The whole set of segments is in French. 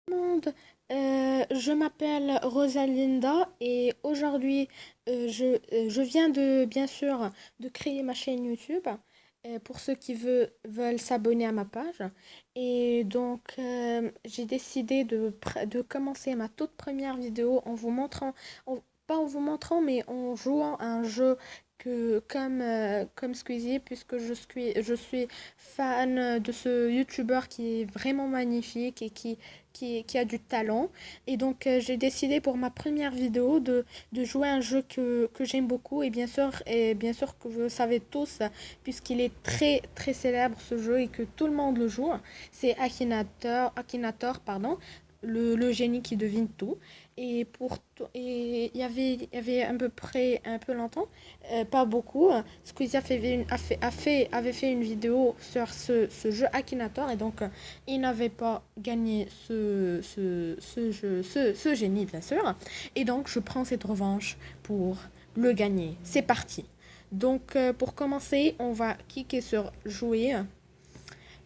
Monde. Je m'appelle Rosalinda et aujourd'hui je viens de bien sûr de créer ma chaîne YouTube pour ceux qui veulent s'abonner à ma page. Et donc j'ai décidé de commencer ma toute première vidéo en vous montrant, pas en vous montrant, mais en jouant à un jeu comme Squeezie, puisque je suis fan de ce YouTuber qui est vraiment magnifique et qui a du talent. Et donc, j'ai décidé pour ma première vidéo de jouer à un jeu que j'aime beaucoup. Et bien sûr que vous le savez tous, puisqu'il est très très célèbre ce jeu et que tout le monde le joue. C'est Akinator, pardon. Le génie qui devine tout. Et il y avait à peu près un peu longtemps, pas beaucoup. Squeezie avait fait une vidéo sur ce jeu Akinator et donc il n'avait pas gagné ce génie, bien sûr. Et donc je prends cette revanche pour le gagner. C'est parti. Donc pour commencer, on va cliquer sur jouer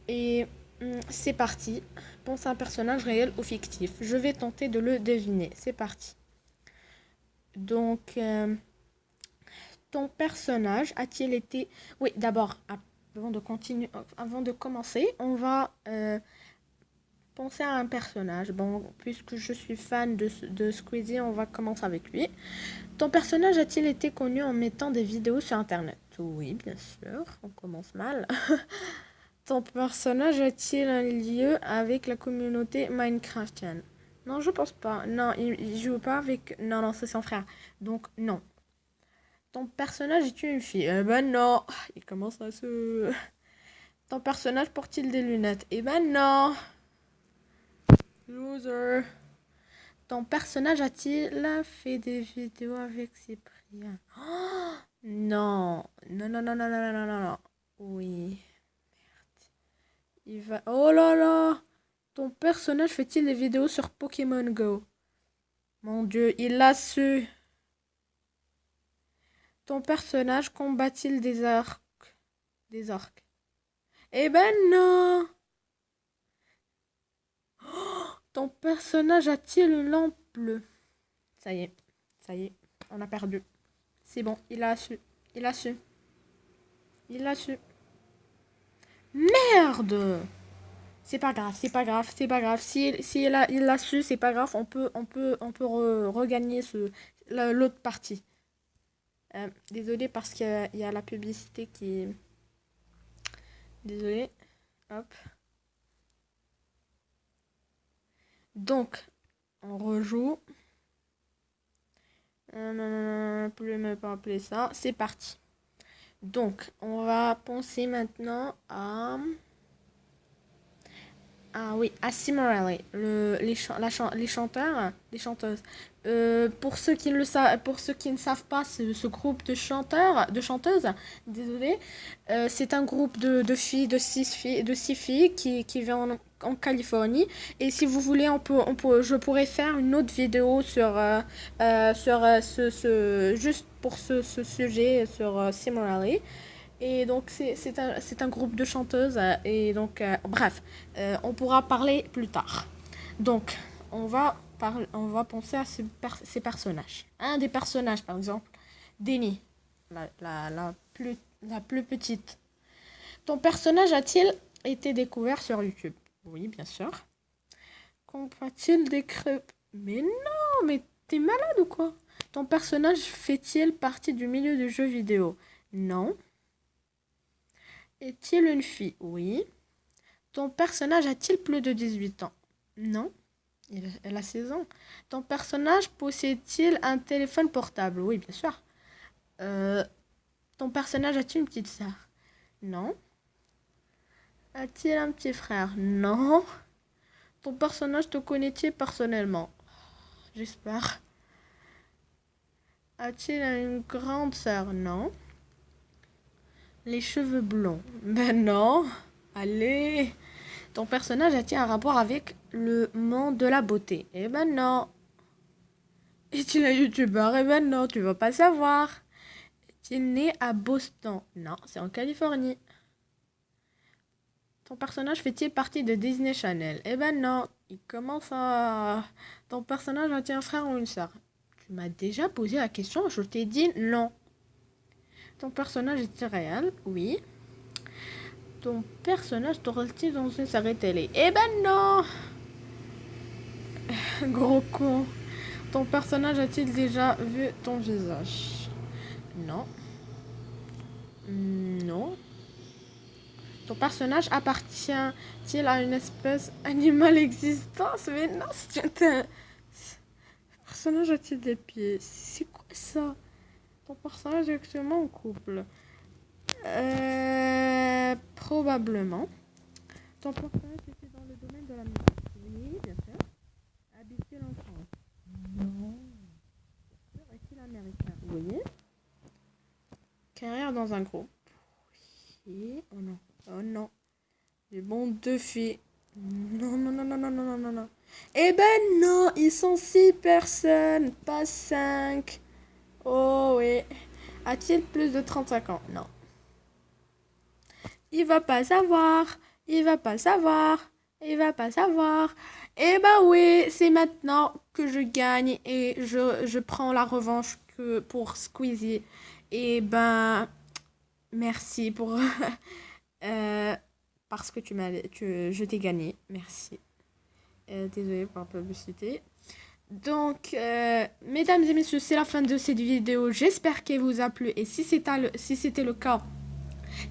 et c'est parti. Pense à un personnage réel ou fictif. Je vais tenter de le deviner. C'est parti. Donc, ton personnage a-t-il été... Oui, d'abord, avant de commencer, on va penser à un personnage. Bon, puisque je suis fan de Squeezie, on va commencer avec lui. Ton personnage a-t-il été connu en mettant des vidéos sur Internet? Oui, bien sûr, on commence mal. Ton personnage a-t-il un lieu avec la communauté Minecraftienne? Non, je pense pas. Non, il joue pas avec... Non, non, c'est son frère. Donc, non. Ton personnage est une fille? Eh ben non. Il commence à se... Ton personnage porte-t-il des lunettes? Eh ben non. Loser. Ton personnage a-t-il fait des vidéos avec Cyprien? Oh, non. Non, non, non, non, non, non, non, non. Oui. Il va... Oh là là. Ton personnage fait-il des vidéos sur Pokémon Go? Mon Dieu, il l'a su. Ton personnage combat-il des orques? Des orques? Eh ben non. Ton personnage a-t-il une lampe bleue? Ça y est, ça y est, on a perdu. C'est bon, il a su. Il a su. Il a su. Merde! C'est pas grave, c'est pas grave, c'est pas grave. Si il a su, c'est pas grave. On peut regagner l'autre partie. Désolée parce qu'il y a la publicité qui... Désolée. Hop. Donc, on rejoue. Non, non, non, non, plus me pas appeler ça. C'est parti. Donc, on va penser maintenant à... Ah oui, à Cimarelli, les chanteurs, les chanteuses. Pour ceux qui ne savent pas, ce groupe de chanteurs, de chanteuses, désolé, c'est un groupe de six filles qui vit en Californie. Et si vous voulez, je pourrais faire une autre vidéo sur juste pour ce sujet sur Cimarelli. Et donc, c'est un groupe de chanteuses. Et donc, bref, on pourra parler plus tard. Donc, on va penser à ces personnages. Un des personnages, par exemple, Denny, la plus petite. Ton personnage a-t-il été découvert sur YouTube? Oui, bien sûr. Combat-il des crêpes? Mais non, mais t'es malade ou quoi? Ton personnage fait-il partie du milieu du jeu vidéo? Non. Est-il une fille? Oui. Ton personnage a-t-il plus de 18 ans? Non. Elle a 16 ans. Ton personnage possède-t-il un téléphone portable? Oui, bien sûr. Euh, Ton personnage a-t-il une petite sœur? Non. A-t-il un petit frère? Non. Ton personnage te connaît-il personnellement? J'espère. A-t-il une grande sœur? Non. Les cheveux blonds? Ben non. Allez. Ton personnage a-t-il un rapport avec le monde de la beauté? Eh ben non. Est-il un youtubeur? Eh ben non, tu vas pas savoir. Est-il né à Boston? Non, c'est en Californie. Ton personnage fait-il partie de Disney Channel? Eh ben non, il commence à... Ton personnage a-t-il un frère ou une sœur? Tu m'as déjà posé la question, je t'ai dit non. Ton personnage est-il réel? Oui. Ton personnage tourne-t-il dans une série télé? Eh ben non. Gros con. Ton personnage a-t-il déjà vu ton visage? Non. Non. Ton personnage appartient-il à une espèce animale existante? Mais non, c'est un... personnage a-t-il des pieds? C'est quoi ça? Ton personnage est actuellement en couple? Probablement. Ton personnage était dans le domaine de la musique? Oui, bien sûr. Habite-t-il en France? Non. Est-il américain? Oui. Carrière dans un groupe? Oui. Oh non. Oh non. Les bons deux filles. Non, non, non, non, non, non, non, non, non. Eh ben non, ils sont 6 personnes, pas 5. Oh oui. A-t-il plus de 35 ans? Non. Il va pas savoir. Il va pas savoir. Il va pas savoir. Eh ben oui, c'est maintenant que je gagne et je prends la revanche pour Squeezie. Eh ben, merci pour... parce que je t'ai gagné. Merci. Désolée pour la publicité. Donc, mesdames et messieurs, c'est la fin de cette vidéo. J'espère qu'elle vous a plu. Et si c'était le cas,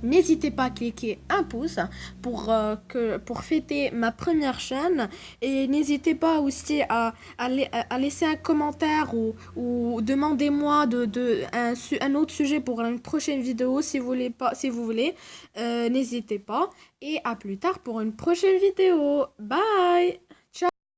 n'hésitez pas à cliquer un pouce pour fêter ma première chaîne. Et n'hésitez pas aussi à laisser un commentaire ou demandez-moi un autre sujet pour une prochaine vidéo si vous voulez. N'hésitez pas. Et à plus tard pour une prochaine vidéo. Bye!